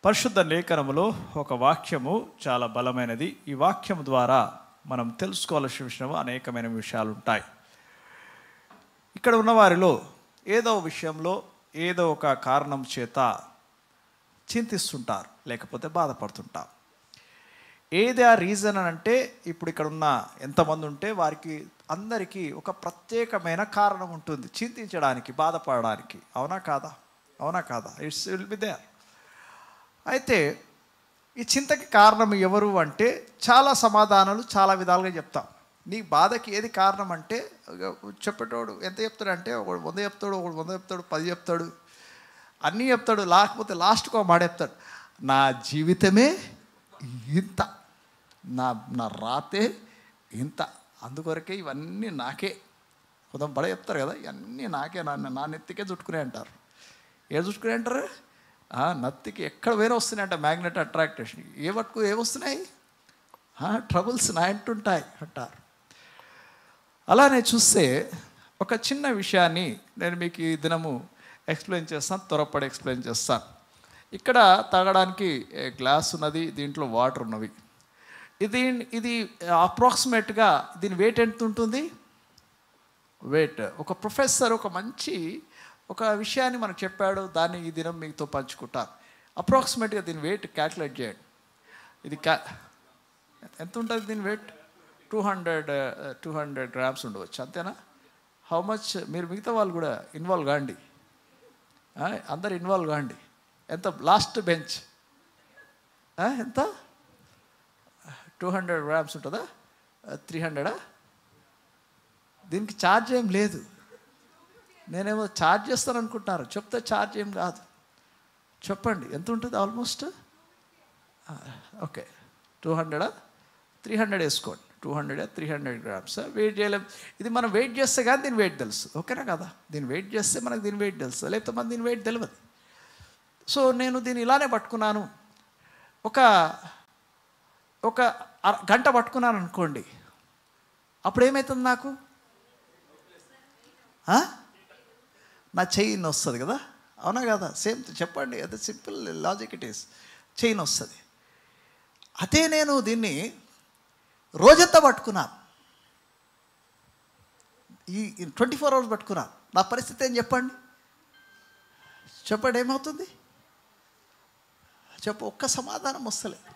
పరిశుద్ధ లేఖనములో ఒక వాక్యము చాలా బలమైనది. ఈ వాక్యము ద్వారా మనం తెలుసుకోవాల్సిన విషయం అనేకమైన విషయాలు ఉంటాయి. ఇక్కడ ఉన్న వారిలో ఏదో విషయంలో ఏదో ఒక కారణం చేత చింతిస్తుంటారు, లేకపోతే బాధపడుతుంటారు. ఏది ఆ రీజన్ అని అంటే, ఇప్పుడు ఇక్కడ ఉన్న ఎంతమంది ఉంటే వారికి అందరికీ ఒక ప్రత్యేకమైన కారణం ఉంటుంది చింతించడానికి, బాధపడడానికి. అవునా కాదా? అవునా కాదా? It's will be there. అయితే ఈ చింతకి కారణం ఎవరు అంటే, చాలా సమాధానాలు చాలా విధాలుగా చెప్తాం. నీ బాధకి ఏది కారణం అంటే, చెప్పేటోడు ఎంత చెప్తాడంటే, ఒకడు 100 చెప్తాడు, ఒకడు 100 చెప్తాడు, 10 చెప్తాడు, అన్నీ చెప్తాడు. లేకపోతే లాస్ట్కి ఒక మాట చెప్తాడు, నా జీవితమే ఇంత, నా రాతే ఇంత, అందుకొరకే ఇవన్నీ నాకే. కొంత బడ చెప్తారు కదా, ఇవన్నీ నాకే, నా నెత్తికే చుట్టుకునే అంటారు. ఏ చుట్టుకునే అంటారు? నత్తికి ఎక్కడ వేరే వస్తున్నాయి అంట, మ్యాగ్నెట్ అట్రాక్టేషన్. ఏమొస్తున్నాయి? ట్రబుల్స్ నా ఇంటుంటాయి అంటారు. అలానే చూస్తే ఒక చిన్న విషయాన్ని నేను మీకు ఈ దినము ఎక్స్ప్లెయిన్ చేస్తాను, త్వరపడి ఎక్స్ప్లెయిన్ చేస్తాను. ఇక్కడ తాగడానికి గ్లాస్ ఉన్నది, దీంట్లో వాటర్ ఉన్నవి. ఇది అప్రాక్సిమేట్గా దీని వెయిట్ ఎంత ఉంటుంది? వెయిట్ ఒక ప్రొఫెసర్ ఒక మంచి ఒక విషయాన్ని మనకు చెప్పాడు, దాన్ని ఈ దినం మీతో పంచుకుంటాను. అప్రాక్సిమేట్గా దీని వెయిట్ క్యాల్కులేట్ చేయండి. ఇది ఎంత ఉంటుంది దీని వెయిట్? 200 గ్రామ్స్ ఉండవచ్చు, అంతేనా? How much? మీరు మిగతా వాళ్ళు కూడా ఇన్వాల్వ్ కాండి, అందరు ఇన్వాల్వ్ కాండి. ఎంత లాస్ట్ బెంచ్? ఎంత? 200 గ్రామ్స్ ఉంటుందా? 300? దీనికి ఛార్జ్ ఏం లేదు. నేనేమో ఛార్జ్ చేస్తాను అనుకుంటున్నారు, చెప్తే ఛార్జ్ ఏం కాదు. చెప్పండి ఎంత ఉంటుంది ఆల్మోస్ట్? ఓకే, 200, 300 వేసుకోండి. 200, 300 గ్రామ్స్ వెయిట్ చేయలేం. ఇది మనం వెయిట్ చేస్తే కానీ దీని వెయిట్ తెలుసు, ఓకేనా కదా? దీన్ని వెయిట్ చేస్తే మనకు దీని వెయిట్ తెలుసు, లేకపోతే మన దీని వెయిట్ తెలియదు. సో నేను దీన్ని ఇలానే పట్టుకున్నాను, ఒక గంట పట్టుకున్నాను అనుకోండి. అప్పుడు ఏమవుతుంది నాకు? నా చైన్ వస్తుంది కదా, అవునా కదా? సేమ్ చెప్పండి, అదే simple logic it is. Chain వస్తుంది. అదే నేను దీన్ని రోజంతా పట్టుకున్నాను, ఈ 24 hours పట్టుకున్నాను. నా పరిస్థితి ఏం చెప్పండి? ఏమవుతుంది? ఒక్క సమాధానం వస్తలేదు.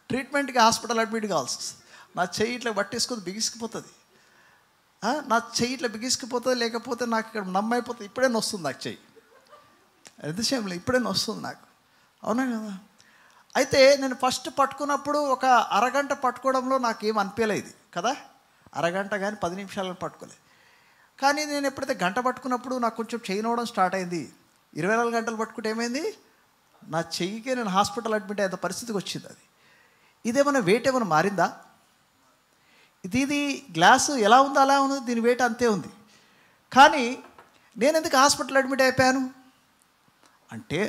ట్రీట్మెంట్కి హాస్పిటల్ అడ్మిట్ కావాల్సి వస్తుంది. నా చెయ్యి ఇట్లా పట్టేసుకొని బిగిసిపోతుంది, నా చెయ్యి ఇట్లా బిగిసిపోతుంది, లేకపోతే నాకు ఇక్కడ నమ్మైపోతుంది. ఇప్పుడే వస్తుంది నాకు చెయ్యి, ఎంతసేపు ఇప్పుడే వస్తుంది నాకు, అవునా కదా? అయితే నేను ఫస్ట్ పట్టుకున్నప్పుడు ఒక అరగంట పట్టుకోవడంలో నాకు ఏం అనిపించలేదు కదా, అరగంట కానీ 10 నిమిషాలు పట్టుకోలేదు. కానీ నేను ఎప్పుడైతే గంట పట్టుకున్నప్పుడు నాకు కొంచెం చెయ్యి నవ్వడం స్టార్ట్ అయింది. 24 గంటలు పట్టుకుంటే ఏమైంది? నా చెయ్యికే నేను హాస్పిటల్ అడ్మిట్ అయ్యేంత పరిస్థితికి వచ్చింది. అది ఇదేమైనా వెయిట్ ఏమైనా మారిందా? ఇది గ్లాసు ఎలా ఉందో అలా ఉంది, దీని వెయిట్ అంతే ఉంది. కానీ నేను ఎందుకు హాస్పిటల్ అడ్మిట్ అయిపోయాను అంటే,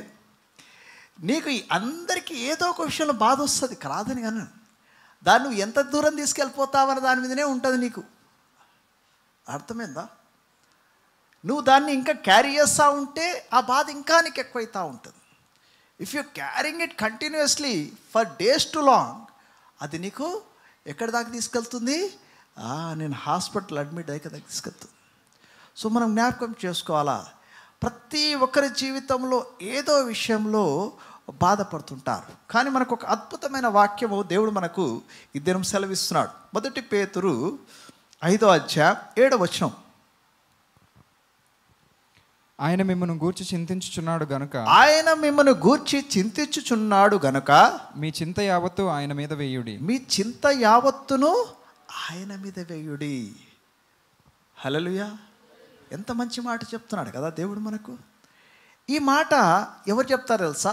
నీకు అందరికీ ఏదో ఒక విషయంలో బాధ వస్తుంది కాదని, కానీ దాన్ని నువ్వు ఎంత దూరం తీసుకెళ్ళిపోతావని దాని మీదనే ఉంటుంది నీకు. అర్థమైందా? నువ్వు దాన్ని ఇంకా క్యారీ చేస్తూ ఉంటే ఆ బాధ ఇంకా నీకు ఎక్కువైతూ ఉంటుంది. If you carrying it continuously for days to long, అది నీకు ఎక్కడి దాకా తీసుకెళ్తుంది? నేను హాస్పిటల్ అడ్మిట్ అయ్యే దాకా తీసుకెళ్తుంది. సో మనం జ్ఞాపకం చేసుకోవాలా, ప్రతి ఒక్కరి జీవితంలో ఏదో విషయంలో బాధపడుతుంటారు. కానీ మనకు ఒక అద్భుతమైన వాక్యము దేవుడు మనకు ఈ దినం సెలవిస్తున్నాడు. 1 పేతురు 5వ అధ్యాయం 7వ వచనం. ఆయన మిమ్మల్ని గూర్చి చింతించుచున్నాడు గనుక మీ చింత యావత్తు ఆయన మీద వేయుడి. మీ చింత యావత్తును ఆయన మీద వేయుడి. హల్లెలూయా! ఎంత మంచి మాట చెప్తున్నాడు కదా దేవుడు మనకు. ఈ మాట ఎవరు చెప్తారు తెలుసా?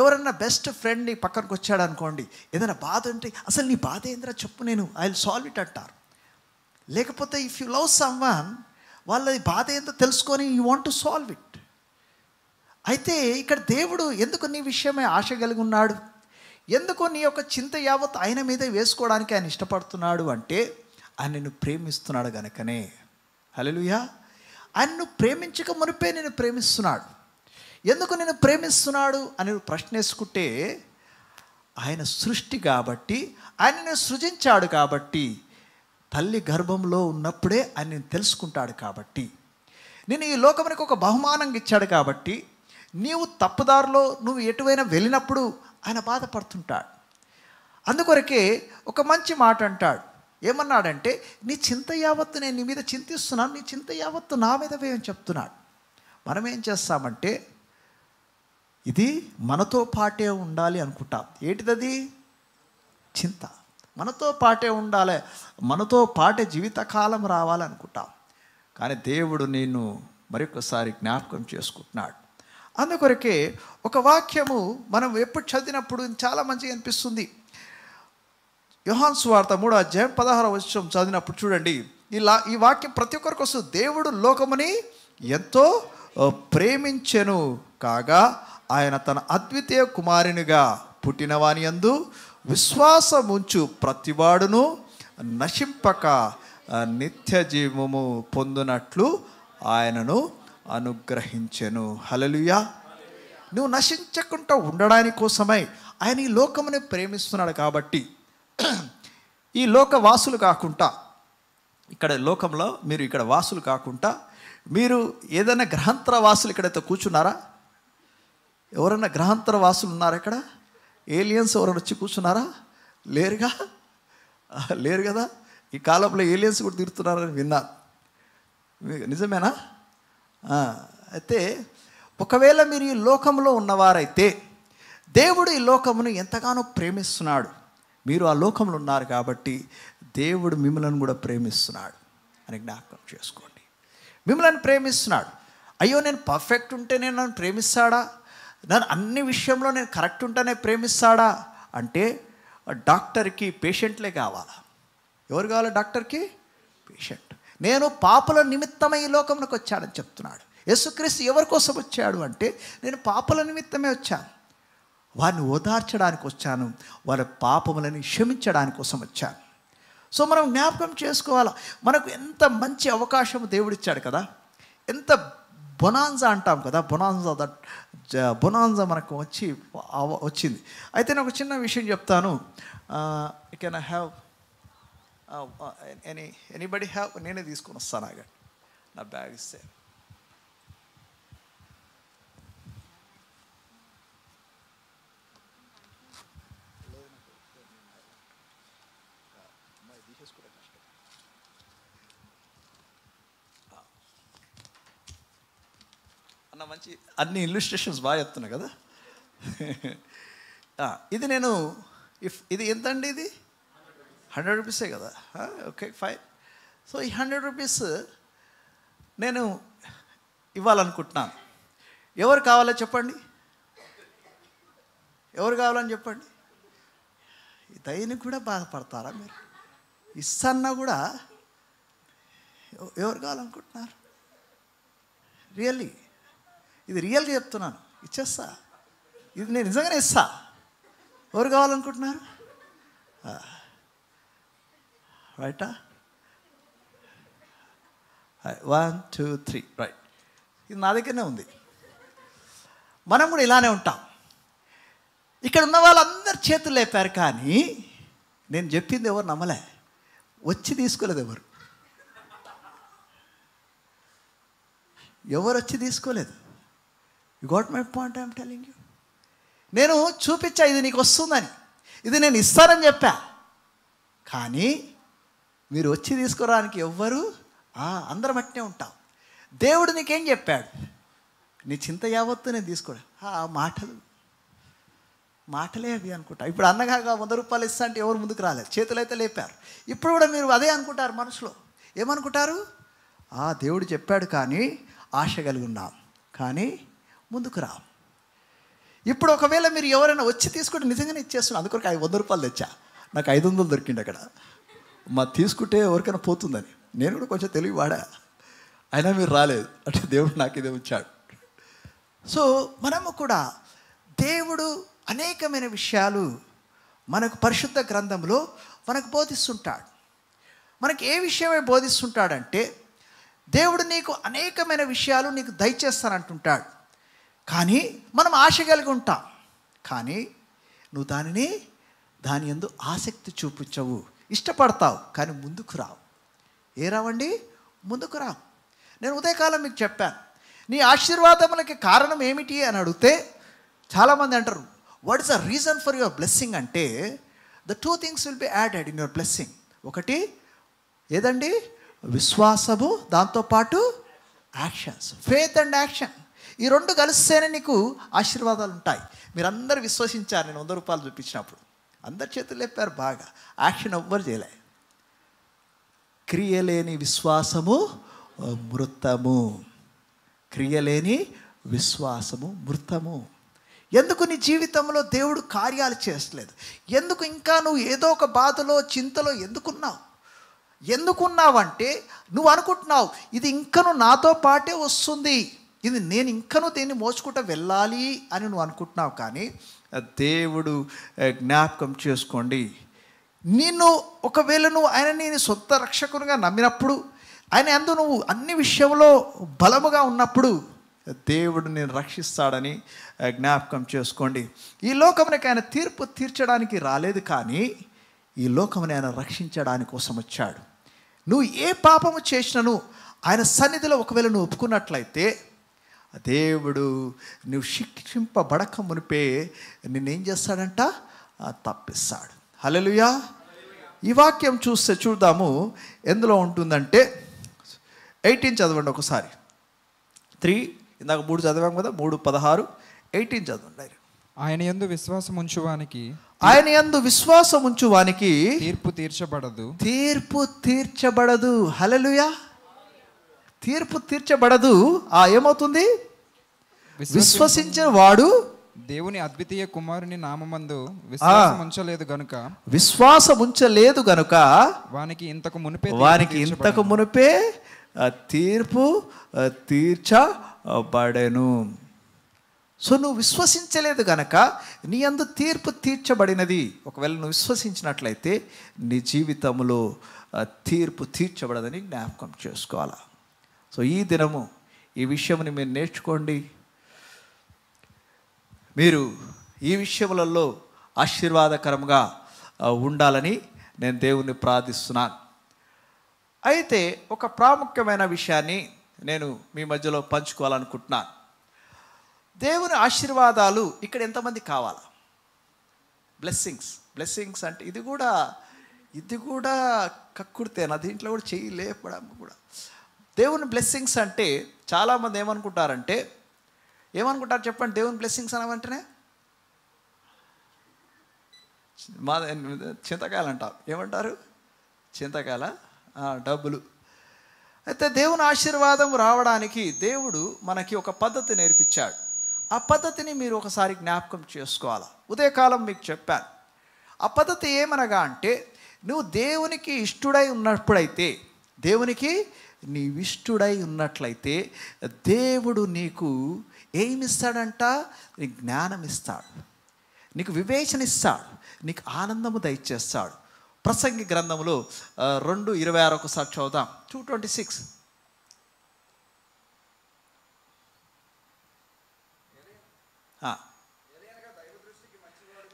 ఎవరన్నా బెస్ట్ ఫ్రెండ్ నీ పక్కనకు వచ్చాడు అనుకోండి, ఏదైనా బాధ ఉంటే అసలు నీ బాధ ఏందిరా చెప్పు, నేను ఐ విల్ సాల్వ్ ఇట్ అంటారు. లేకపోతే ఇఫ్ యు లవ్ సమ్వన్, వాళ్ళ బాధ ఏందో తెలుసుకొని you want to solve it. అయితే ఇక్కడ దేవుడు ఎందుకు నీ విషయమే ఆశ కలిగి ఉన్నాడు, ఎందుకు నీ యొక్క చింత యావత్ ఆయన మీద వేసుకోవడానికి ఆయన ఇష్టపడుతున్నాడు అంటే, ఆయన నిన్ను ప్రేమిస్తున్నాడు కనుకనే. హల్లెలూయా! ఆయన నువ్వు ప్రేమించక మునిపే నేను ప్రేమిస్తున్నాడు. ఎందుకు నిన్ను ప్రేమిస్తున్నాడు అని ప్రశ్న వేసుకుంటే, ఆయన సృష్టి కాబట్టి, ఆయనను సృజించాడు కాబట్టి, తల్లి గర్భంలో ఉన్నప్పుడే ఆయన తెలుసుకుంటాడు కాబట్టి, నేను ఈ లోకమునికి ఒక బహుమానంగా ఇచ్చాడు కాబట్టి, నీవు తప్పుదారిలో నువ్వు ఎటువైనా వెళ్ళినప్పుడు ఆయన బాధపడుతుంటాడు. అందుకొరకే ఒక మంచి మాట అంటాడు. ఏమన్నాడంటే, నీ చింత యావత్తు నేను నీ మీద చింతిస్తున్నాను, నీ చింత యావత్తు నా మీద వేయని చెప్తున్నాడు. మనం ఏం చేస్తామంటే, ఇది మనతో పాటే ఉండాలి అనుకుంటాం. ఏంటిదది? చింత. మనతో పాటే ఉండాలి, మనతో పాటే జీవితకాలం రావాలనుకుంటాం. కానీ దేవుడు నిన్ను మరొకసారి జ్ఞాపకం చేసుకుంటున్నాడు. అందుకొరకే ఒక వాక్యము మనం ఎప్పుడు చదివినప్పుడు చాలా మంచిగా అనిపిస్తుంది. యోహాను సువార్త 3:16 చదివినప్పుడు చూడండి, ఈ వాక్యం ప్రతి ఒక్కరికి వస్తుంది. దేవుడు లోకముని ఎంతో ప్రేమించెను కాగా ఆయన తన అద్వితీయ కుమారునిగా పుట్టిన వాని యందు విశ్వాసముంచు ప్రతివాడును నశింపక నిత్య జీవము పొందునట్లు ఆయనను అనుగ్రహించెను. హల్లెలూయా. నువ్వు నశించకుండా ఉండడానికి కోసమై ఆయన ఈ లోకముని ప్రేమిస్తున్నాడు. కాబట్టి ఈ లోక వాసులు కాకుండా, ఇక్కడ లోకంలో మీరు ఇక్కడ వాసులు కాకుండా, మీరు ఏదైనా గ్రహాంతర వాసులు ఇక్కడైతే కూర్చున్నారా? ఎవరైనా గ్రహాంతర వాసులు ఉన్నారా? ఇక్కడ ఏలియన్స్ ఎవరైనా వచ్చి కూర్చున్నారా? లేరుగా, లేరు కదా. ఈ కాలంలో ఏలియన్స్ కూడా తిరుగుతున్నారని విన్నాను. నిజమేనా? అయితే ఒకవేళ మీరు ఈ లోకంలో ఉన్నవారైతే, దేవుడు ఈ లోకమును ఎంతగానో ప్రేమిస్తున్నాడు. మీరు ఆ లోకంలో ఉన్నారు కాబట్టి దేవుడు మిమ్మల్ని కూడా ప్రేమిస్తున్నాడు అని జ్ఞాపకం చేసుకోండి. మిమ్మల్ని ప్రేమిస్తున్నాడు. అయ్యో, నేను పర్ఫెక్ట్ ఉంటే నేను నన్ను ప్రేమిస్తాడా? నన్ను అన్ని విషయంలో నేను కరెక్ట్ ఉంటేనే ప్రేమిస్తాడా అంటే, డాక్టర్కి పేషెంట్లే కావాలా? ఎవరు కావాలి డాక్టర్కి? పేషెంట్. నేను పాపుల నిమిత్తమై ఈ లోకంలోకి వచ్చాడని చెప్తున్నాడు. యేసుక్రీస్తు ఎవరి కోసం వచ్చాడు అంటే, నేను పాపుల నిమిత్తమే వచ్చాను, వారిని ఓదార్చడానికి వచ్చాను, వారి పాపములని క్షమించడానికి కోసం వచ్చాను. సో మనం జ్ఞాపకం చేసుకోవాలా, మనకు ఎంత మంచి అవకాశం దేవుడిచ్చాడు కదా. ఎంత బొనాన్జా అంటాం కదా, బొనాన్జా మనకు వచ్చింది. అయితే నేను ఒక చిన్న విషయం చెప్తాను. Can I have anybody have? నేనే తీసుకొని వస్తాను, ఆగండి, నా బ్యాగ్ ఇస్తే. అన్న మంచి అన్ని ఇల్లుస్ట్రేషన్స్ బాగా చెప్తున్నా కదా. ఇది నేను ఇది ఎంతండి? ఇది 100 రూపీసే కదా. Okay, fine. సో ఈ 100 రూపీస్ నేను ఇవ్వాలనుకుంటున్నాను. ఎవరు కావాలో చెప్పండి, ఎవరు కావాలని చెప్పండి. దయని కూడా బాధపడతారా మీరు? ఇస్తాన్నా కూడా ఎవరు కావాలనుకుంటున్నారు? రియల్లీ, ఇది రియల్గా చెప్తున్నాను, ఇచ్చేస్తా. ఇది నేను నిజంగానే ఇస్తా. ఎవరు కావాలనుకుంటున్నారు? రైటా? 1 2 3 రైట్. ఇది నా దగ్గరనే ఉంది. మనం కూడా ఇలానే ఉంటాం. ఇక్కడ ఉన్న వాళ్ళందరూ చేతులు లేపారు, కానీ నేను చెప్పింది ఎవరు నమ్మలే. వచ్చి తీసుకోలేదు ఎవరు వచ్చి తీసుకోలేదు. You got my point? I'm telling you. నేను చూపించా ఇది నీకు వస్తుందని, ఇది నేను ఇస్తానని చెప్పా, కానీ మీరు వచ్చి తీసుకోవడానికి ఎవ్వరు, అందరం అట్నే ఉంటాం. దేవుడు నీకేం చెప్పాడు? నీ చింత యావత్తు నేను తీసుకోడు. మాటలే అవి అనుకుంటా. ఇప్పుడు అన్నగా 100 రూపాయలు ఇస్తా అంటే ఎవరు ముందుకు రాలేదు, చేతులు అయితే లేపారు. ఇప్పుడు కూడా మీరు అదే అనుకుంటారు మనసులో. ఏమనుకుంటారు? దేవుడు చెప్పాడు కానీ ఆశ కలిగి ఉన్నాం, కానీ ముందుకు రా. ఇప్పుడు ఒకవేళ మీరు ఎవరైనా వచ్చి తీసుకుంటే నిజంగానే ఇచ్చేస్తున్నాను. అందుకొరకు 100 రూపాయలు తెచ్చా, నాకు 500 దొరికింది అక్కడ. తీసుకుంటే ఎవరికైనా పోతుందని నేను కూడా కొంచెం తెలివి వాడా, అయినా మీరు రాలేదు అంటే దేవుడు నాకు ఇదే ఉంచాడు. సో మనము కూడా దేవుడు అనేకమైన విషయాలు మనకు పరిశుద్ధ గ్రంథంలో మనకు బోధిస్తుంటాడు. మనకి ఏ విషయమే బోధిస్తుంటాడంటే, దేవుడు నీకు అనేకమైన విషయాలు నీకు దయచేస్తానంటుంటాడు. కానీ మనం ఆశ కలిగి ఉంటాం, కానీ నువ్వు దాని యందు ఆసక్తి చూపించవు. ఇష్టపడతావు కానీ ముందుకు రావు. రావండి? ముందుకు రావు. నేను ఉదయకాలం మీకు చెప్పాను, నీ ఆశీర్వాదములకి కారణం ఏమిటి అని అడిగితే చాలామంది అంటారు, what is the reason for your blessing అంటే, the 2 things will be added in your blessing. ఒకటి ఏదండి? విశ్వాసము, దాంతోపాటు యాక్షన్స్. ఫెయిత్ అండ్ యాక్షన్, ఈ 2 కలిస్తేనే నీకు ఆశీర్వాదాలు ఉంటాయి. మీరందరూ విశ్వసించారు. నేను 100 రూపాయలు చూపించినప్పుడు అందరు చేతులు లేపారు బాగా. యాక్షన్ ఎవ్వరు చేయలే. క్రియలేని విశ్వాసము మృతము. క్రియలేని విశ్వాసము మృతము. ఎందుకు నీ జీవితంలో దేవుడు కార్యాలు చేస్తలేదు? ఎందుకు ఇంకా నువ్వు ఏదో ఒక బాధలో, చింతలో ఎందుకున్నావంటే నువ్వు అనుకుంటున్నావు ఇది ఇంకను నాతో పాటే వస్తుంది, ఇది నేను ఇంకను దీన్ని మోసుకుంటూ వెళ్ళాలి అని నువ్వు అనుకుంటున్నావు. కానీ దేవుడు జ్ఞాపకం చేసుకోండి, నిన్ను ఒకవేళ నువ్వు ఆయనని నీ సొంత రక్షకునిగా నమ్మినప్పుడు, ఆయన యందు నువ్వు అన్ని విషయంలో బలముగా ఉన్నప్పుడు దేవుడు నేను రక్షిస్తాడని జ్ఞాపకం చేసుకోండి. ఈ లోకమునికి ఆయన తీర్పు తీర్చడానికి రాలేదు, కానీ ఈ లోకముని ఆయన రక్షించడానికి కోసం వచ్చాడు. నువ్వు ఏ పాపము చేసినను ఆయన సన్నిధిలో ఒకవేళ నువ్వు ఒప్పుకున్నట్లయితే దేవుడు నువ్వు శిక్షింపబడక మునిపే నిన్నేం చేస్తాడంట? తప్పిస్తాడు. హల్లెలూయా. ఈ వాక్యం చూద్దాము ఎందులో ఉంటుందంటే, 18 చదవండి ఒకసారి. 3 ఇందాక 3 చదివాం కదా, 3:16, 18 చదవండి. ఆయన యందు విశ్వాసం ఉంచువానికి తీర్పు తీర్చబడదు. హల్లెలూయా. తీర్పు తీర్చబడదు. ఏమవుతుంది? విశ్వసించిన వాడు దేవుని అద్వితీయ కుమారుని నామమందు విశ్వాసం ఉంచలేదు గనుక వానికి ఇంతకు మునుపే తీర్పు తీర్చబడెను. సో నువ్వు విశ్వసించలేదు గనక నీ యందు తీర్పు తీర్చబడినది. ఒకవేళ నువ్వు విశ్వసించినట్లయితే నీ జీవితంలో తీర్పు తీర్చబడదని జ్ఞాపకం చేసుకోవాలి. సో ఈ దినము ఈ విషయముని మీరు నేర్చుకోండి. మీరు ఈ విషయములలో ఆశీర్వాదకరంగా ఉండాలని నేను దేవుణ్ణి ప్రార్థిస్తున్నాను. అయితే ఒక ప్రాముఖ్యమైన విషయాన్ని నేను మీ మధ్యలో పంచుకోవాలనుకుంటున్నాను. దేవుని ఆశీర్వాదాలు ఇక్కడ ఎంతమంది కావాలా? బ్లెస్సింగ్స్ అంటే ఇది కూడా కక్కుడితేనా? దీంట్లో కూడా చెయ్యి లేపడం కూడా. దేవుని బ్లెస్సింగ్స్ అంటే చాలామంది ఏమనుకుంటారు చెప్పండి. దేవుని బ్లెస్సింగ్స్ అనమంటేనే చింతకాయలు అంటారు. ఏమంటారు? చింతకాయల డబ్బులు. అయితే దేవుని ఆశీర్వాదం రావడానికి దేవుడు మనకి ఒక పద్ధతి నేర్పించాడు. ఆ పద్ధతిని మీరు ఒకసారి జ్ఞాపకం చేసుకోవాలి. ఉదయకాలం మీకు చెప్పాను. ఆ పద్ధతి ఏమనగా అంటే, నువ్వు దేవునికి ఇష్టడై ఉన్నప్పుడైతే, దేవునికి నీవిష్టుడై ఉన్నట్లయితే దేవుడు నీకు ఏమిస్తాడంట? నీకు జ్ఞానం ఇస్తాడు, నీకు వివేచన ఇస్తాడు, నీకు ఆనందము దయచేస్తాడు. ప్రసంగి గ్రంథంలో 2:26 ఒకసారి చదువుదాం. 2:26.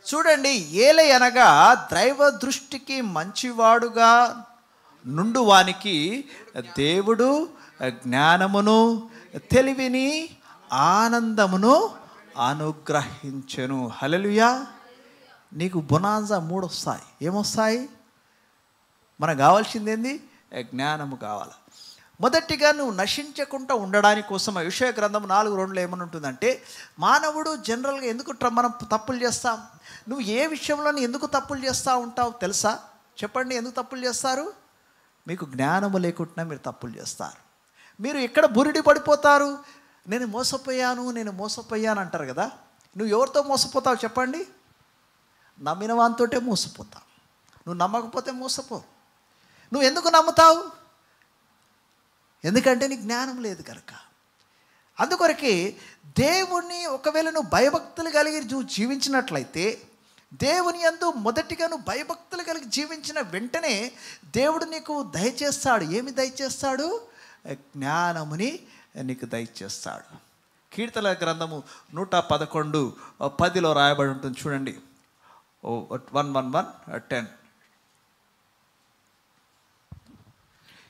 చూడండి, ఏలయనగా దైవ దృష్టికి మంచివాడుగా నుండు వానికి దేవుడు జ్ఞానమును, తెలివిని, ఆనందమును అనుగ్రహించెను. హల్లెలూయా. నీకు బొనాన్సా 3 వస్తాయి. ఏమొస్తాయి? మనకు కావాల్సింది ఏంది? జ్ఞానము కావాలి. మొదటిగా నువ్వు నశించకుండా ఉండడానికి కోసం యెషయా గ్రంథం 4:2 ఏమని ఉంటుందంటే, మానవుడు జనరల్గా ఎందుకు మనం తప్పులు చేస్తాం? నువ్వు ఏ విషయంలో ఎందుకు తప్పులు చేస్తూ ఉంటావు తెలుసా? చెప్పండి, ఎందుకు తప్పులు చేస్తారు? మీకు జ్ఞానము లేకుండా మీరు తప్పులు చేస్తారు. మీరు ఎక్కడ బురిడి పడిపోతారు? నేను మోసపోయాను అంటారు కదా. నువ్వు ఎవరితో మోసపోతావు చెప్పండి? నమ్మిన వానితోటే మోసపోతావు. నువ్వు నమ్మకపోతే మోసపో. నువ్వు ఎందుకు నమ్ముతావు? ఎందుకంటే నీకు జ్ఞానం లేదు కనుక. అందుకొరకే దేవుణ్ణి ఒకవేళ నువ్వు భయభక్తులు కలిగి నువ్వు జీవించినట్లయితే, దేవుని యందు మొదటిగా నువ్వు భయభక్తులు కలిగి జీవించిన వెంటనే దేవుడు నీకు దయచేస్తాడు. ఏమి దయచేస్తాడు? జ్ఞానముని నీకు దయచేస్తాడు. కీర్తనల గ్రంథము 111:10 రాయబడి ఉంటుంది చూడండి. 1:10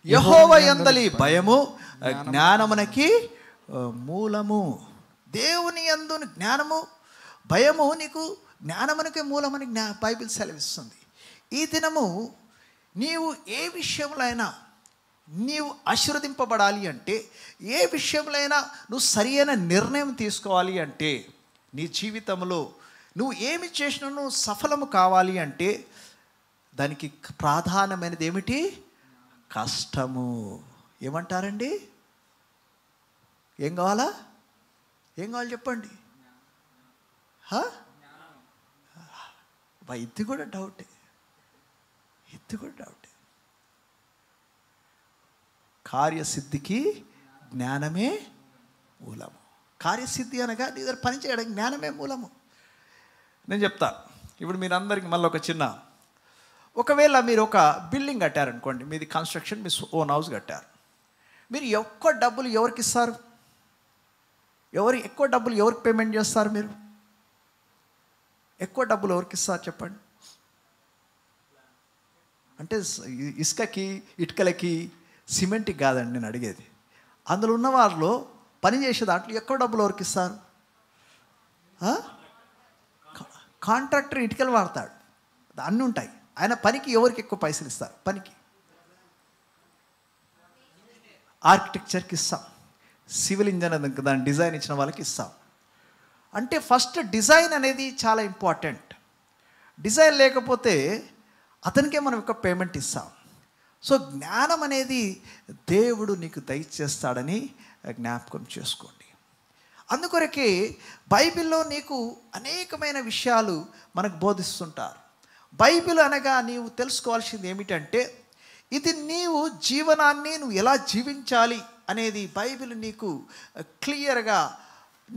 యెహోవా యందలి భయము జ్ఞానమునకి మూలము. దేవుని యందు జ్ఞానము భయము నీకు జ్ఞానమునకే మూలమని బైబిల్ సెలవిస్తుంది. ఈ దినము నీవు ఏ విషయంలో అయినా నీవు ఆశీర్వదింపబడాలి అంటే, ఏ విషయంలో అయినా నువ్వు సరియైన నిర్ణయం తీసుకోవాలి అంటే, నీ జీవితంలో నువ్వు ఏమి చేసినా నువ్వు సఫలము కావాలి అంటే దానికి ప్రాధాన్యమైనది ఏమిటి? కష్టము. ఏమంటారండి? ఏం కావాలా? ఏం కావాలి చెప్పండి. ఇది కూడా డౌటే. కార్యసిద్ధికి జ్ఞానమే మూలము. కార్యసిద్ధి అనగా నీ దగ్గర పని చేయడానికి జ్ఞానమే మూలము. నేను చెప్తా. ఇప్పుడు మీరందరికీ మళ్ళీ ఒకవేళ మీరు ఒక బిల్డింగ్ కట్టారనుకోండి, మీది కన్స్ట్రక్షన్, మీ ఓన్ హౌస్ కట్టారు. మీరు ఎక్కువ డబ్బులు ఎవరికి ఇస్తారు? ఎక్కువ డబ్బులు ఎవరికి పేమెంట్ చేస్తారు? మీరు ఎక్కువ డబ్బులు ఎవరికి ఇస్తారు చెప్పండి? అంటే ఇసుకకి, ఇటుకలకి, సిమెంట్కి కాదండి నేను అడిగేది. అందులో ఉన్న వారిలో పనిచేసే దాంట్లో ఎక్కువ డబ్బులు ఎవరికి ఇస్తారు? కాంట్రాక్టర్ ఇటుకలు వాడతాడు, అన్నీ ఉంటాయి. ఆయన పనికి ఎవరికి ఎక్కువ పైసలు ఇస్తారు? పనికి ఆర్కిటెక్చర్కి ఇస్తాం, సివిల్ ఇంజనీర్ దాని డిజైన్ ఇచ్చిన వాళ్ళకి ఇస్తాం. అంటే ఫస్ట్ డిజైన్ అనేది చాలా ఇంపార్టెంట్. డిజైన్ లేకపోతే అతనికే మనం ఎక్కువ పేమెంట్ ఇస్తాం. సో జ్ఞానం అనేది దేవుడు నీకు దయచేస్తాడని జ్ఞాపకం చేసుకోండి. అందుకొరకే బైబిల్లో నీకు అనేకమైన విషయాలు మనకు బోధిస్తుంటారు. బైబిల్ అనగా నీవు తెలుసుకోవాల్సింది ఏమిటంటే, ఇది నీవు జీవనాన్ని నువ్వు ఎలా జీవించాలి అనేది బైబిల్ నీకు క్లియర్గా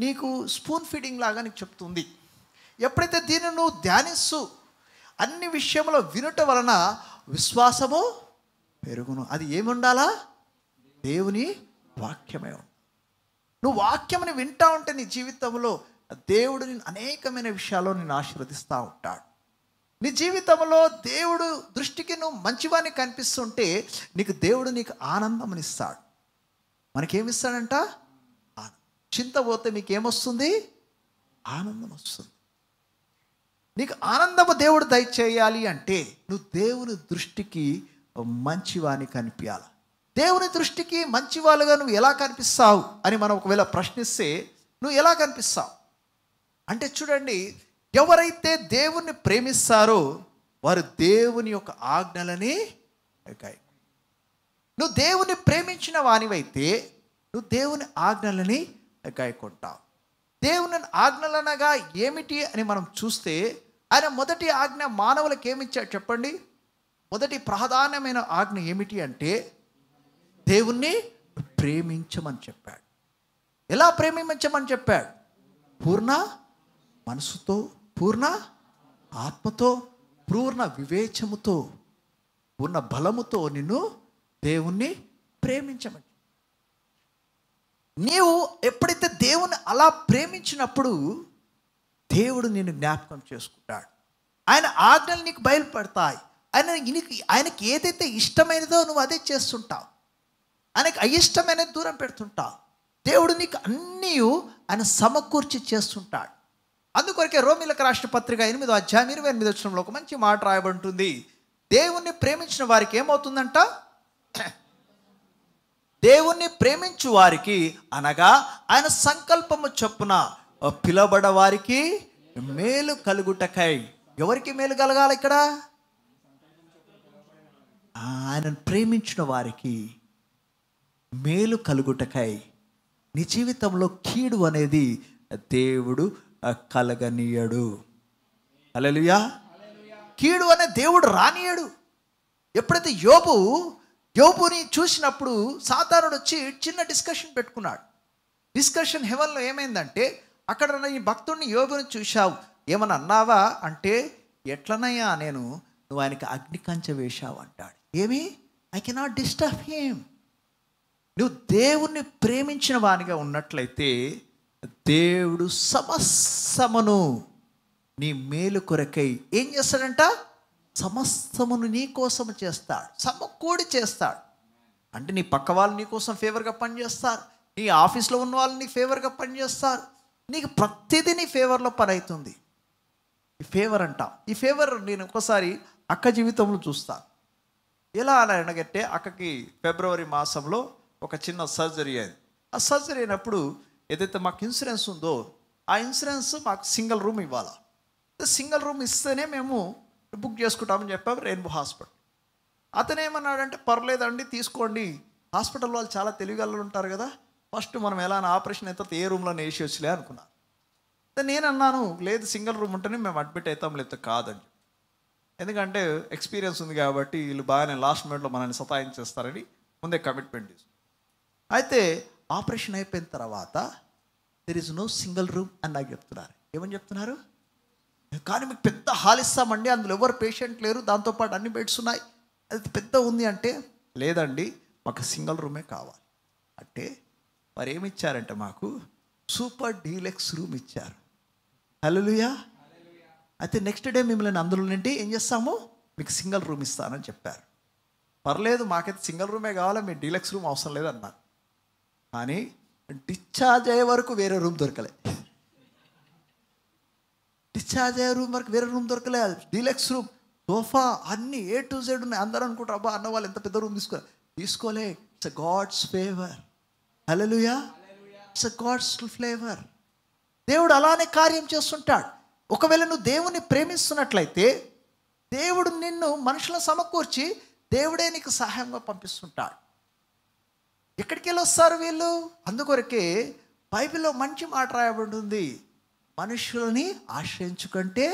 నీకు స్పూన్ ఫీడింగ్ లాగా నీకు చెప్తుంది. ఎప్పుడైతే దీన్ని నువ్వు ధ్యానిస్తూ అన్ని విషయంలో వినుట వలన విశ్వాసము పెరుగును. అది ఏమి ఉండాలా? దేవుని వాక్యమే. నువ్వు వాక్యముని వింటా ఉంటే నీ జీవితంలో దేవుడు అనేకమైన విషయాల్లో నిన్ను ఆశీర్వదిస్తూ ఉంటాడు. నీ జీవితంలో దేవుడు దృష్టికి నువ్వు మంచివాన్ని కనిపిస్తుంటే దేవుడు నీకు ఆనందమునిస్తాడు. మనకేమిస్తాడంట? చింత పోతే మీకేమొస్తుంది? ఆనందం వస్తుంది. నీకు ఆనందము దేవుడు దయచేయాలి అంటే నువ్వు దేవుని దృష్టికి మంచివాని కనిపించాలి. దేవుని దృష్టికి మంచివాళ్ళుగా నువ్వు ఎలా కనిపిస్తావు అని మనం ఒకవేళ ప్రశ్నిస్తే నువ్వు ఎలా కనిపిస్తావు అంటే, చూడండి, ఎవరైతే దేవుణ్ణి ప్రేమిస్తారో వారు దేవుని యొక్క ఆజ్ఞలని నువ్వు దేవుని ప్రేమించిన వానివైతే నువ్వు దేవుని ఆజ్ఞలని గాయకుంటావు. దేవుని ఆజ్ఞలనగా ఏమిటి అని మనం చూస్తే, ఆయన మొదటి ఆజ్ఞ మానవులకు ఏమిచ్చాడు చెప్పండి? మొదటి ప్రాధాన్యమైన ఆజ్ఞ ఏమిటి అంటే దేవుణ్ణి ప్రేమించమని చెప్పాడు. ఎలా ప్రేమించమని చెప్పాడు? పూర్ణ మనసుతో, పూర్ణ ఆత్మతో, పూర్ణ వివేచముతో, పూర్ణ బలముతో నిన్ను దేవుణ్ణి ప్రేమించమని. నీవు ఎప్పుడైతే దేవుని అలా ప్రేమించినప్పుడు దేవుడు నిన్ను జ్ఞాపకం చేసుకుంటాడు. ఆయన ఆజ్ఞలు నీకు బయలుపడతాయి. ఆయనకి ఏదైతే ఇష్టమైనదో నువ్వు అదే చేస్తుంటావు. ఆయనకి అయిష్టమైనది దూరం పెడుతుంటావు. దేవుడు నీకు అన్నీ ఆయన సమకూర్చి చేస్తుంటాడు. అందుకొరకే రోమీయులకు రాసిన పత్రిక 8వ అధ్యాయం 28వ వచనంలో ఒక మంచి మాట రాయబడి ఉంటుంది. దేవుణ్ణి ప్రేమించిన వారికి ఏమవుతుందంట? దేవుణ్ణి ప్రేమించు వారికి అనగా ఆయన సంకల్పము చొప్పున పిలబడ వారికి మేలు కలుగుటకై. ఎవరికి మేలు కలగాలి ఇక్కడ? ఆయనను ప్రేమించిన వారికి మేలు కలుగుటకై. నీ జీవితంలో కీడు అనేది దేవుడు కలగనీయడు. హల్లెలూయా. కీడు అనే దేవుడు రానియడు. ఎప్పుడైతే యోబుని చూసినప్పుడు సాతానుడు వచ్చి చిన్న డిస్కషన్ పెట్టుకున్నాడు. డిస్కషన్ హెవెన్లో ఏమైందంటే, అక్కడ ఈ భక్తుడిని యోబుని చూశావు, ఏమన్నా అన్నావా అంటే, ఎట్లనయ్యా నువ్వు ఆయనకి అగ్ని కంచె వేశావు అంటాడు. ఏమి? I cannot disturb him. నువ్వు దేవుణ్ణి ప్రేమించిన వానిగా ఉన్నట్లయితే దేవుడు సమస్తమును నీ మేలు కొరకై ఏం చేస్తాడంట? సమస్తమును నీ కోసం చేస్తాడు, సమకూడి చేస్తాడు. అంటే నీ పక్క వాళ్ళు నీ కోసం ఫేవర్గా పనిచేస్తారు, నీ ఆఫీస్లో ఉన్న వాళ్ళు నీకు ఫేవర్గా పనిచేస్తారు, నీకు ప్రతిదీ నీ ఫేవర్లో పని అవుతుంది. ఈ ఫేవర్ అంట. ఈ ఫేవర్ నేను ఒకసారి అక్క జీవితంలో చూస్తాను. ఎలా అని అనగట్టే, అక్కకి ఫిబ్రవరి మాసంలో ఒక చిన్న సర్జరీ అయింది. ఆ సర్జరీ అయినప్పుడు ఏదైతే మాకు ఇన్సూరెన్స్ ఉందో ఆ ఇన్సూరెన్స్ మాకు సింగిల్ రూమ్ ఇవ్వాలి. సింగిల్ రూమ్ ఇస్తేనే మేము బుక్ చేసుకుంటామని చెప్పాము రెయిన్బో హాస్పిటల్. అతను ఏమన్నాడంటే, పర్లేదండి తీసుకోండి, హాస్పిటల్ వాళ్ళు చాలా తెలివిగలలు ఉంటారు కదా, ఫస్ట్ మనం ఎలా ఆపరేషన్ అయితే ఏ రూమ్లో వేసి వచ్చలే అనుకున్నాను. నేను అన్నాను, లేదు సింగిల్ రూమ్ ఉంటేనే మేము అడ్మిట్ అవుతాం, లేకపోతే కాదని. ఎందుకంటే ఎక్స్పీరియన్స్ ఉంది కాబట్టి వీళ్ళు బాగానే లాస్ట్ మినిట్లో మనల్ని సతాయించేస్తారని ముందే కమిట్మెంట్ తీసుకు. అయితే ఆపరేషన్ అయిపోయిన తర్వాత there is no single room అని నాకు చెప్తున్నారు. ఏమని చెప్తున్నారు? కానీ మీకు పెద్ద హాల్ ఇస్తామండి, అందులో ఎవరు పేషెంట్ లేరు, దాంతోపాటు అన్ని బెడ్స్ ఉన్నాయి, అది పెద్ద ఉంది అంటే, లేదండి మాకు సింగిల్ రూమే కావాలి అంటే మరి ఏమి ఇచ్చారంటే మాకు సూపర్ డీలక్స్ రూమ్ ఇచ్చారు. హల్లెలూయా. అయితే నెక్స్ట్ డే మిమ్మల్ని అందులో నుండి ఏం చేస్తాము, మీకు సింగిల్ రూమ్ ఇస్తానని చెప్పారు. పర్లేదు మాకైతే సింగిల్ రూమే కావాలా, మీ డీలక్స్ రూమ్ అవసరం లేదన్నారు. కానీ డిశ్చార్జ్ అయ్యే వరకు వేరే రూమ్ దొరకలే. డిశ్చార్జ్ అయ్యే రూమ్ వరకు వేరే రూమ్ దొరకలే. డీలక్స్ రూమ్, సోఫా అన్నీ A to Z ఉన్నాయి. అందరూ అనుకుంటారు, అబ్బా అన్న వాళ్ళు ఎంత పెద్ద రూమ్ తీసుకోలే. It's a God's favour. Hallelujah. It's a God's flavour. దేవుడు అలానే కార్యం చేస్తుంటాడు. ఒకవేళ నువ్వు దేవుని ప్రేమిస్తున్నట్లయితే దేవుడు నిన్ను మనుషులను సమకూర్చి దేవుడే నీకు సహాయంగా పంపిస్తుంటాడు. ఎక్కడికి వెళ్ళి వస్తారు వీళ్ళు? అందుకొరకే బైబిల్లో మంచి మాట రాయబడి ఉంది, మనుషులని ఆశ్రయించుకంటే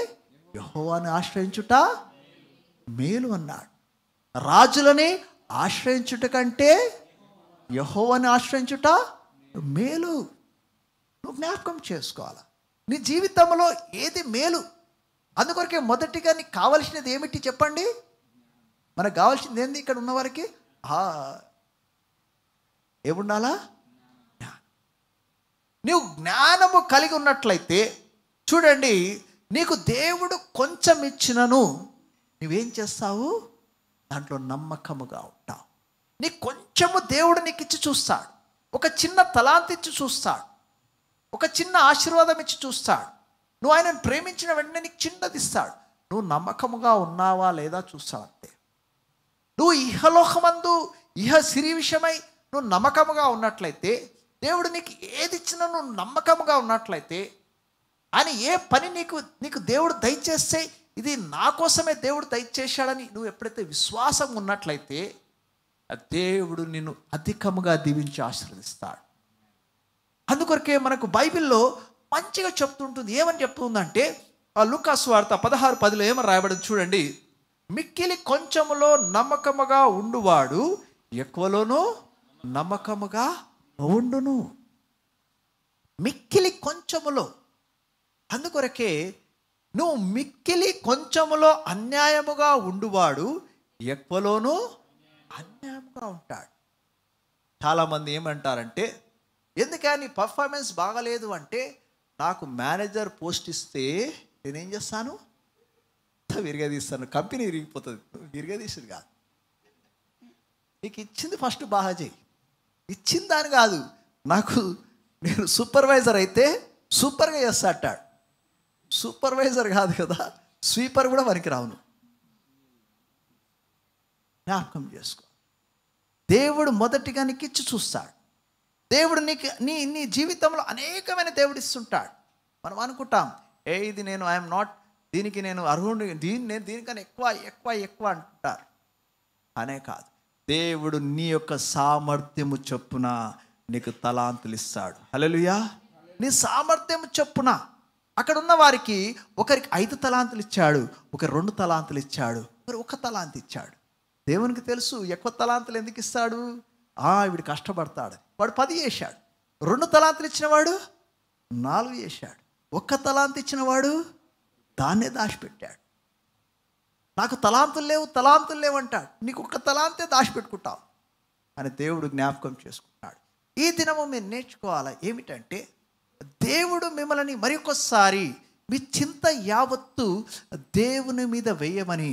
యెహోవాని ఆశ్రయించుట మేలు అన్నాడు. రాజులని ఆశ్రయించుట కంటే యెహోవాని ఆశ్రయించుట మేలు. నువ్వు జ్ఞాపకం చేసుకోవాలి నీ జీవితంలో ఏది మేలు. అందుకొరకే మొదటిగా నీకు కావాల్సినది ఏమిటి చెప్పండి? మనకు కావాల్సింది ఏంది? ఇక్కడ ఉన్నవారికి ఏముండాలా? నీవు జ్ఞానము కలిగి ఉన్నట్లయితే చూడండి, నీకు దేవుడు కొంచెం ఇచ్చినను నువ్వేం చేస్తావు? దాంట్లో నమ్మకముగా ఉంటావు. నీకు కొంచెము దేవుడు నీకు ఇచ్చి చూస్తాడు, ఒక చిన్న తలాంత ఇచ్చి చూస్తాడు, ఒక చిన్న ఆశీర్వాదం ఇచ్చి చూస్తాడు. నువ్వు ఆయనను ప్రేమించిన వెంటనే నీకు చిన్నది ఇస్తాడు. నువ్వు నమ్మకముగా ఉన్నావా లేదా చూస్తావు అంతే. నువ్వు ఇహలోకమందు ఇహ సిరి విషయమై నువ్వు నమ్మకముగా ఉన్నట్లయితే, దేవుడు నీకు ఏది ఇచ్చినా నువ్వు నమ్మకముగా ఉన్నట్లయితే, ఆయన ఏ పని నీకు దేవుడు దయచేస్తే ఇది నా కోసమే దేవుడు దయచేశాడని నువ్వు ఎప్పుడైతే విశ్వాసం ఉన్నట్లయితే దేవుడు నిన్ను అధికముగా దీవించి ఆశీర్వదిస్తాడు. అందుకొరకే మనకు బైబిల్లో మంచిగా చెప్తుంటుంది. ఏమని చెప్తుందంటే, ఆ లూకా సువార్త 16:10 ఏమని రాయబడింది చూడండి. మిక్కిలి కొంచెములో నమ్మకముగా ఉండువాడు ఎక్కువలోనూ నమ్మకముగా ఉండును. మిక్కిలి కొంచెములో. అందుకొరకే నువ్వు మిక్కిలి కొంచెములో అన్యాయముగా ఉండువాడు ఎక్కువలోనూ అన్యాయముగా ఉంటాడు. చాలామంది ఏమంటారంటే, ఎందుకని పర్ఫార్మెన్స్ బాగలేదు అంటే, నాకు మేనేజర్ పోస్ట్ ఇస్తే నేనేం చేస్తాను? విరగదీస్తాను, కంపెనీ విరిగిపోతుంది. విరగదీసుడు కాదు, నీకు ఇచ్చింది ఫస్ట్ బాగా చేయి. ఇచ్చిన దాని కాదు, నేను సూపర్వైజర్ అయితే సూపర్గా చేస్తా అంటాడు. సూపర్వైజర్ కాదు కదా, స్వీపర్ కూడా పనికి రావును. జ్ఞాపకం చేసుకో. దేవుడు మొదటిగా నీకు ఇచ్చి చూస్తాడు. దేవుడు నీకు నీ జీవితంలో అనేకమైన దేవుడు ఇస్తుంటాడు. మనం అనుకుంటాం, ఇది నేను ఐఎమ్ నాట్, దీనికి నేను అర్హుడు, నేను దీనికన్నా ఎక్కువ అంటారు. అనే కాదు, దేవుడు నీ యొక్క సామర్థ్యము చొప్పున నీకు తలాంతులు ఇస్తాడు. హల్లెలూయా. నీ సామర్థ్యము చొప్పున. అక్కడ ఉన్న వారికి ఒకరికి 5 తలాంతులు ఇచ్చాడు, ఒకరు 2 తలాంతులు ఇచ్చాడు, ఒకరు 1 తలాంతు ఇచ్చాడు. దేవునికి తెలుసు ఎక్కువ తలాంతులు ఎందుకు ఇస్తాడు. వీడు కష్టపడతాడు. వాడు 10 చేశాడు. 2 తలాంతులు ఇచ్చిన వాడు 4 చేశాడు. 1 తలాంతు ఇచ్చిన వాడు దాన్నే దాచిపెట్టాడు. నాకు తలాంతులు లేవు అంటాడు. నీకు 1 తలాంతే దాచిపెట్టుకుంటావు అని దేవుడు జ్ఞాపకం చేసుకుంటాడు. ఈ దినము మీరు నేర్చుకోవాలి ఏమిటంటే, దేవుడు మిమ్మల్ని మరొకసారి మీ చింత యావత్తు దేవుని మీద వేయమని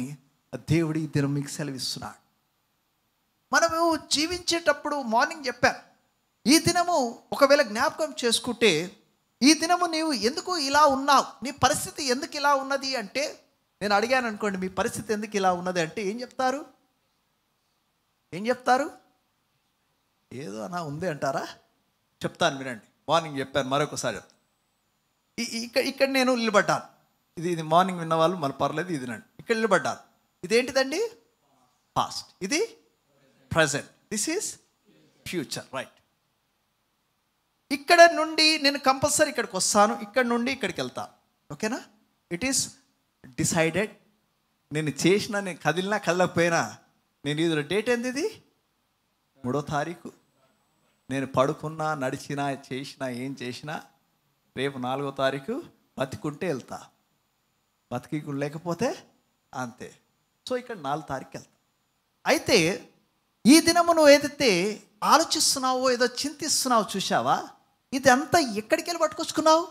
దేవుడు ఈ దినం మీకు సెలవిస్తున్నాడు. మనము జీవించేటప్పుడు మార్నింగ్ చెప్పాను, ఈ దినము ఒకవేళ జ్ఞాపకం చేసుకుంటే, ఈ దినము నీవు ఎందుకు ఇలా ఉన్నావు, నీ పరిస్థితి ఎందుకు ఇలా ఉన్నది అంటే, నేను అడిగాను అనుకోండి మీ పరిస్థితి ఎందుకు ఇలా ఉన్నది అంటే ఏం చెప్తారు? ఏదో అలా ఉంది అంటారా? చెప్తాను వినండి. మార్నింగ్ చెప్పాను, మరొకసారి చెప్తాను. ఇక్కడ నేను నిలబడ్డాను. ఇది మార్నింగ్ విన్న వాళ్ళు మళ్ళీ పర్లేదు, ఇది నండి. ఇక్కడ నిలబడ్డాను. ఇదేంటిదండి? పాస్ట్. ఇది present. This is future. Right. ఇక్కడ నుండి నేను కంపల్సరీ ఇక్కడికి వస్తాను, ఇక్కడ నుండి ఇక్కడికి వెళ్తాను. ఓకేనా? It is decided. నేను చేసిన, నేను కదిలినా కదలకపోయినా, నేను ఇది డేట్ ఏంది? ఇది 3వ తారీఖు. నేను పడుకున్నా, నడిచినా, చేసినా, ఏం చేసినా రేపు 4వ తారీఖు బతికుంటే వెళ్తా, బతికి లేకపోతే అంతే. సో ఇక్కడ 4వ తారీఖు వెళ్తా. అయితే ఈ దినము నువ్వు ఏదైతే ఆలోచిస్తున్నావో, ఏదో చింతిస్తున్నావో చూసావా, ఇది అంతా ఎక్కడికి వెళ్ళి పట్టుకొచ్చుకున్నావు?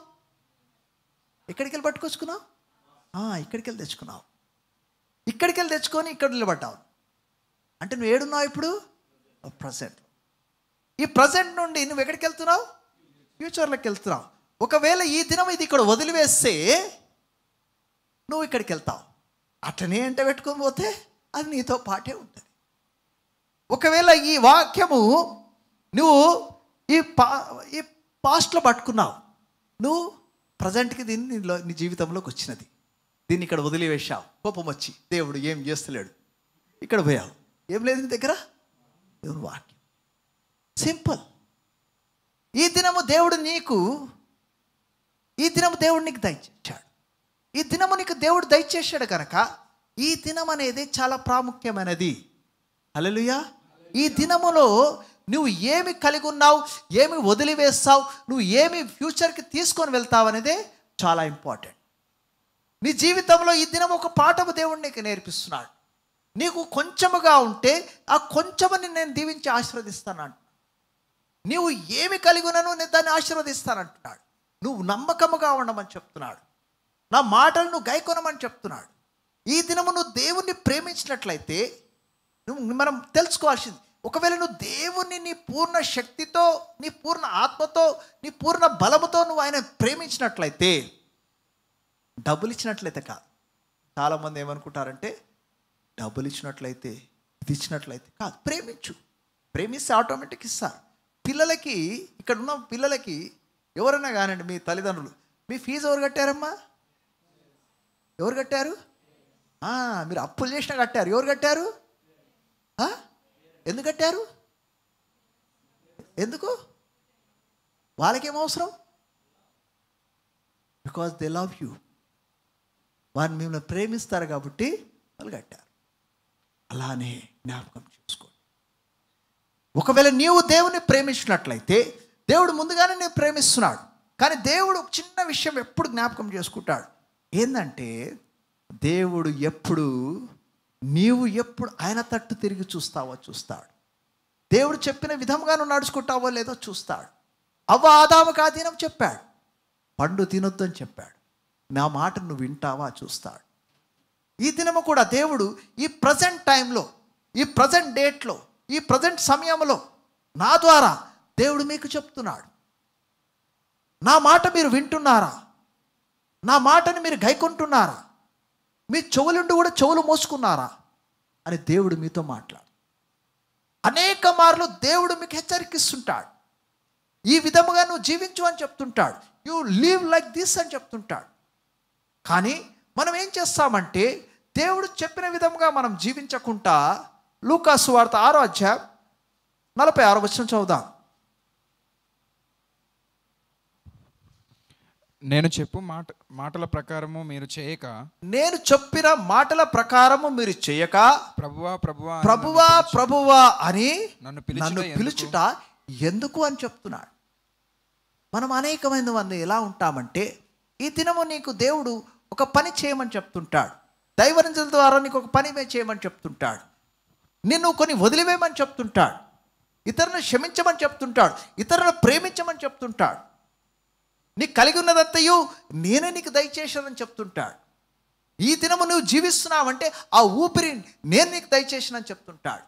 ఇక్కడికి వెళ్ళి తెచ్చుకున్నావు. ఇక్కడికి వెళ్ళి తెచ్చుకొని ఇక్కడ నిలబడ్డావు. అంటే నువ్వు ఏడున్నావు ఇప్పుడు? ప్రజెంట్. ఈ ప్రజెంట్ నుండి నువ్వు ఎక్కడికి వెళ్తున్నావు? ఫ్యూచర్లోకి వెళ్తున్నావు. ఒకవేళ ఈ దినం ఇది ఇక్కడ వదిలివేస్తే నువ్వు ఇక్కడికి వెళ్తావు. అట్లనే అంటే పెట్టుకొని పోతే అది నీతో పాటే ఉంటుంది. ఒకవేళ ఈ వాక్యము నువ్వు ఈ పాస్ట్లో పట్టుకున్నావు, నువ్వు ప్రజెంట్కి దీన్ని నీ జీవితంలోకి వచ్చినది, దీన్ని ఇక్కడ వదిలివేశావు. కోపం వచ్చి దేవుడు ఏం చేస్తలేడు, ఇక్కడ పోయావు. ఏం లేదు నీ దగ్గర? దేవుని వాక్యం. సింపుల్. ఈ దినము దేవుడు నీకు దయచేశాడు. ఈ దినము నీకు దేవుడు దయచేశాడు కనుక ఈ దినం అనేది చాలా ప్రాముఖ్యమైనది. హల్లెలూయా. ఈ దినములో నువ్వు ఏమి కలిగి ఉన్నావు, ఏమి వదిలివేస్తావు, నువ్వు ఏమి ఫ్యూచర్కి తీసుకొని వెళ్తావు అనేదే చాలా ఇంపార్టెంట్. నీ జీవితంలో ఈ దినం ఒక పాఠము దేవుడు నీకు నేర్పిస్తున్నాడు. నీకు కొంచెముగా ఉంటే ఆ కొంచెమని నేను దీవించి ఆశీర్వదిస్తాను. నీవు ఏమి కలిగి ఉన్నానో నేను దాన్ని ఆశీర్వదిస్తానంటున్నాడు. నువ్వు నమ్మకముగా ఉండమని చెప్తున్నాడు. నా మాటలు నువ్వు గైకొనమని చెప్తున్నాడు. ఈ దినము నువ్వు దేవుణ్ణి ప్రేమించినట్లయితే మనం తెలుసుకోవాల్సింది, ఒకవేళ నువ్వు దేవుణ్ణి నీ పూర్ణ శక్తితో, నీ పూర్ణ ఆత్మతో, నీ పూర్ణ బలముతో నువ్వు ఆయన ప్రేమించినట్లయితే, డబ్బులు ఇచ్చినట్లయితే కాదు. చాలామంది ఏమనుకుంటారంటే డబ్బులు ఇచ్చినట్లయితే, ఇది ఇచ్చినట్లయితే కాదు. ప్రేమిస్తే ఆటోమేటిక్ ఇస్తారు. పిల్లలకి, ఇక్కడ ఉన్న పిల్లలకి ఎవరైనా కానండి, మీ తల్లిదండ్రులు మీ ఫీజు ఎవరు కట్టారమ్మా? ఎవరు కట్టారు? మీరు అప్పులు చేసినా కట్టారు. ఎవరు కట్టారు? ఎందుకు కట్టారు? ఎందుకు? వాళ్ళకేం అవసరం? Because they love you. వారిని మిమ్మల్ని ప్రేమిస్తారు కాబట్టి వాళ్ళు కట్టారు. అలానే జ్ఞాపకం చేసుకోండి. ఒకవేళ నీవు దేవుని ప్రేమించినట్లయితే దేవుడు ముందుగానే నేను ప్రేమిస్తున్నాడు. కానీ దేవుడు ఒక చిన్న విషయం ఎప్పుడు జ్ఞాపకం చేసుకుంటాడు. ఏంటంటే దేవుడు నీవు ఎప్పుడు ఆయన తట్టు తిరిగి చూస్తాడు. దేవుడు చెప్పిన విధంగా నువ్వు నడుచుకుంటావో లేదో చూస్తాడు. ఆదాముకు ఆ దినం చెప్పాడు, పండు తినొద్దు అని చెప్పాడు. నా మాట నువ్వు వింటావా చూస్తాడు. ఈ దినము కూడా దేవుడు ఈ ప్రజెంట్ టైంలో, ఈ ప్రజెంట్ డేట్లో, ఈ ప్రజెంట్ సమయంలో నా ద్వారా దేవుడు మీకు చెప్తున్నాడు. నా మాట మీరు వింటున్నారా? నా మాటని మీరు గైకొంటున్నారా? మీ చెవులుండి కూడా చెవులు మోసుకున్నారా అని దేవుడు మీతో మాట్లాడు. అనేక మార్లు దేవుడు మీకు హెచ్చరికిస్తుంటాడు. ఈ విధముగా నువ్వు జీవించు అని చెప్తుంటాడు. యు లివ్ లైక్ దిస్ అని చెప్తుంటాడు. కానీ మనం ఏం చేస్తామంటే దేవుడు చెప్పిన విధంగా మనం జీవించకుండా, లూకా సువార్త 6వ అధ్యాయం 46వ వచనం చదువుదాం. నేను చెప్పిన మాటల ప్రకారము మీరు చేయక ప్రభువా అని నన్ను పిలుచుట ఎందుకు అని చెప్తున్నాడు. మనం అనేకమైన మంది ఎలా ఉంటామంటే, ఈ దినము నీకు దేవుడు ఒక పని చేయమని చెప్తుంటాడు. దైవజనుల ద్వారా నీకు ఒక పని చేయమని చెప్తుంటాడు. నిన్ను కొన్ని వదిలివేయమని చెప్తుంటాడు. ఇతరులను క్షమించమని చెప్తుంటాడు. ఇతరులను ప్రేమించమని చెప్తుంటాడు. నీకు కలిగి ఉన్నదంతయు నేనే నీకు దయచేశానని చెప్తుంటాడు. ఈ దినము నువ్వు జీవిస్తున్నావంటే ఆ ఊపిరి నేను నీకు దయచేసినని చెప్తుంటాడు.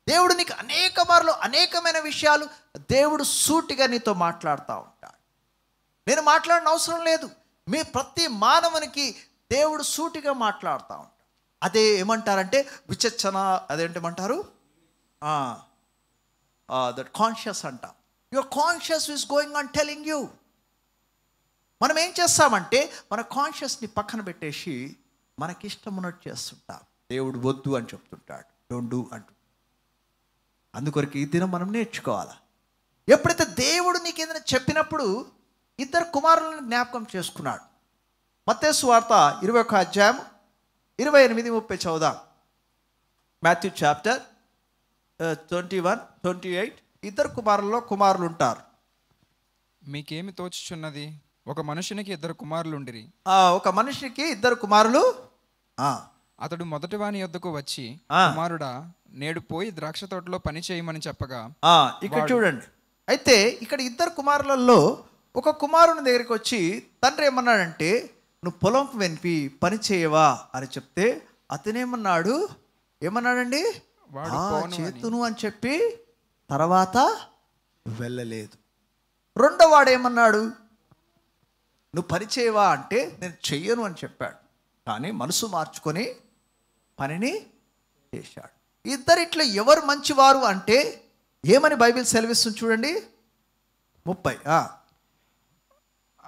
దేవుడు నీకు అనేక మార్లు అనేకమైన విషయాలు దేవుడు సూటిగా నీతో మాట్లాడుతూ ఉంటాడు. నేను మాట్లాడిన అవసరం లేదు. మీ ప్రతి మానవునికి దేవుడు సూటిగా మాట్లాడుతూ ఉంటాడు. అదే ఏమంటారంటే విచక్షణ, అదేంటేమంటారు, దట్ కాన్షియస్ అంట. Your conscious is going on telling you. మనం ఏం చేస్తామంటే మన కాన్షియస్ని పక్కన పెట్టేసి మనకిష్టం ఉన్నట్టు చేస్తుంటాం. దేవుడు వద్దు అని చెప్తుంటాడు, డోంట్ డూ అంటూ. అందుకొరకు ఈ దినం మనం నేర్చుకోవాలి. ఎప్పుడైతే దేవుడు నీకు ఏదైనా చెప్పినప్పుడు ఇద్దరు కుమారులను జ్ఞాపకం చేసుకున్నాడు. మత్తయి సువార్త 21 అధ్యాయం 28-30 చదువుదాం. Matthew chapter 21-28. ఇద్దరు కుమారులు ఉంటారు. మీకేమి తోచుచున్నది? ఒక మనుషునికి 2 కుమారులుండిరి. ఒక మనిషికి 2 కుమారులు. అతడు మొదటి వాని యొద్దకు వచ్చి, కుమారుడా, నేడు పోయి ద్రాక్ష తోటలో పని చేయమని చెప్పగా. ఇక్కడ చూడండి, అయితే ఇక్కడ 2 కుమారులలో ఒక కుమారుని దగ్గరికి వచ్చి తండ్రి ఏమన్నాడంటే, నువ్వు పొలంకు వెనిపి పని చేయవా అని చెప్తే ఏమన్నాడండి, చేతును అని చెప్పి తర్వాత వెళ్ళలేదు. రెండో వాడు ఏమన్నాడు, నువ్వు పని చేయవా అంటే నేను చెయ్యను అని చెప్పాడు. కానీ మనసు మార్చుకొని పనిని చేశాడు. ఇద్దరిట్లో ఎవరు మంచివారు అంటే ఏమని బైబిల్ సెలవిస్తుంది చూడండి, 30.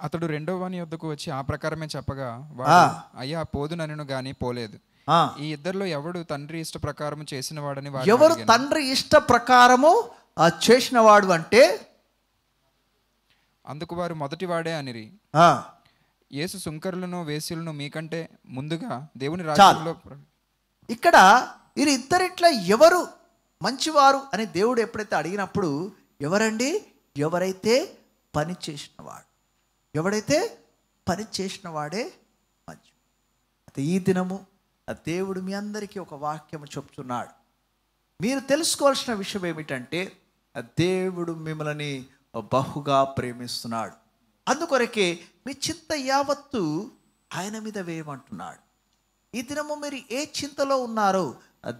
అతడు రెండో వాని యొద్దకు వచ్చి ఆ ప్రకారమే చెప్పగా, వాడు అయ్యా పోదునను గాని పోలేదు. ఈ ఇద్దరిలో ఎవడు తండ్రి ఇష్ట ప్రకారము చేసిన వాడని ఎవరు తండ్రి ఇష్ట ప్రకారము చేసిన వాడు అంటే అందుకు వారు మొదటి వాడే అనిరి. యేసు సుంకరులను వేశ్యలను మీకంటే ముందుగా దేవుని రాజ్యంలో. ఇక్కడ ఇద్దరిట్లో ఎవరు మంచివారు అని దేవుడు ఎప్పుడైతే అడిగినప్పుడు ఎవరండి, ఎవరైతే పని చేసిన వాడే మంచి. అయితే ఈ దినము దేవుడు మీ అందరికీ ఒక వాక్యము చెప్తున్నాడు. మీరు తెలుసుకోవాల్సిన విషయం ఏమిటంటే దేవుడు మిమ్మల్ని బహుగా ప్రేమిస్తున్నాడు. అందుకొరకే మీ చింత యావత్తు ఆయన మీద వేయమంటున్నాడు. ఈ దినము మీరు ఏ చింతలో ఉన్నారో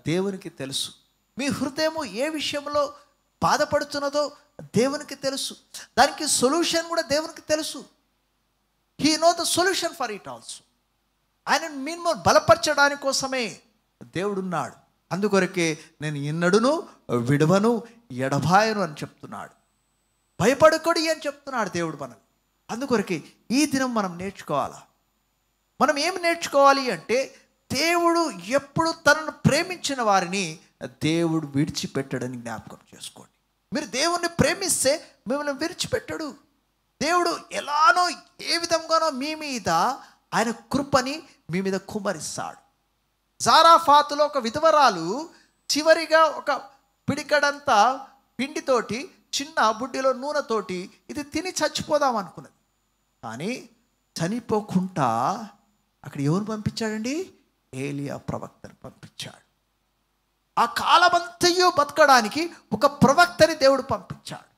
దేవునికి తెలుసు. మీ హృదయము ఏ విషయంలో బాధపడుతున్నదో దేవునికి తెలుసు. దానికి సొల్యూషన్ కూడా దేవునికి తెలుసు. He know the solution for it also. ఆయన మిమ్మల్ని బలపరచడానికి కోసమే దేవుడున్నాడు. అందుకొరకే నేను ఎన్నడును విడవను ఎడబాయను అని చెప్తున్నాడు. భయపడకూడదు అని చెప్తున్నాడు దేవుడు మనకు. అందుకొరకే ఈ దినం మనం నేర్చుకోవాలా. మనం ఏం నేర్చుకోవాలి అంటే దేవుడు ఎప్పుడు తనను ప్రేమించిన వారిని దేవుడు విడిచిపెట్టడని జ్ఞాపకం చేసుకోండి. మీరు దేవుణ్ణి ప్రేమిస్తే మిమ్మల్ని విడిచిపెట్టడు. దేవుడు ఎలానో ఏ విధంగానో మీ మీద ఆయన కృపని మీ మీద కుమ్మరిస్తాడు. జారాఫాతులో ఒక విధవరాలు చివరిగా ఒక పిడికడంతా పిండితోటి చిన్న బుడ్డిలో నూనెతోటి ఇది తిని చచ్చిపోదాం అనుకున్నది. కానీ చనిపోకుండా అక్కడ ఎవరు పంపించాడండి, ఏలియా ప్రవక్తని పంపించాడు. ఆ కాలమంతయు బతకడానికి ఒక ప్రవక్తని దేవుడు పంపించాడు.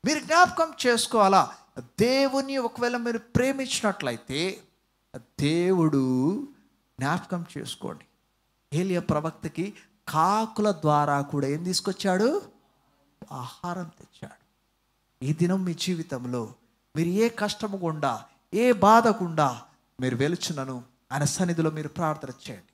మీరు జ్ఞాపకం చేసుకోవాలా, దేవుని ఒకవేళ మీరు ప్రేమించినట్లయితే దేవుడు జ్ఞాపకం చేసుకోండి. ఏలియా ప్రవక్తకి కాకుల ద్వారా కూడా ఏం తీసుకొచ్చాడు, ఆహారం తెచ్చాడు. ఈ దినం మీ జీవితంలో మీరు ఏ కష్టము గుండా ఏ బాధ గుండా మీరు వెలుచున్నను ఆయన సన్నిధిలో మీరు ప్రార్థన చేయండి.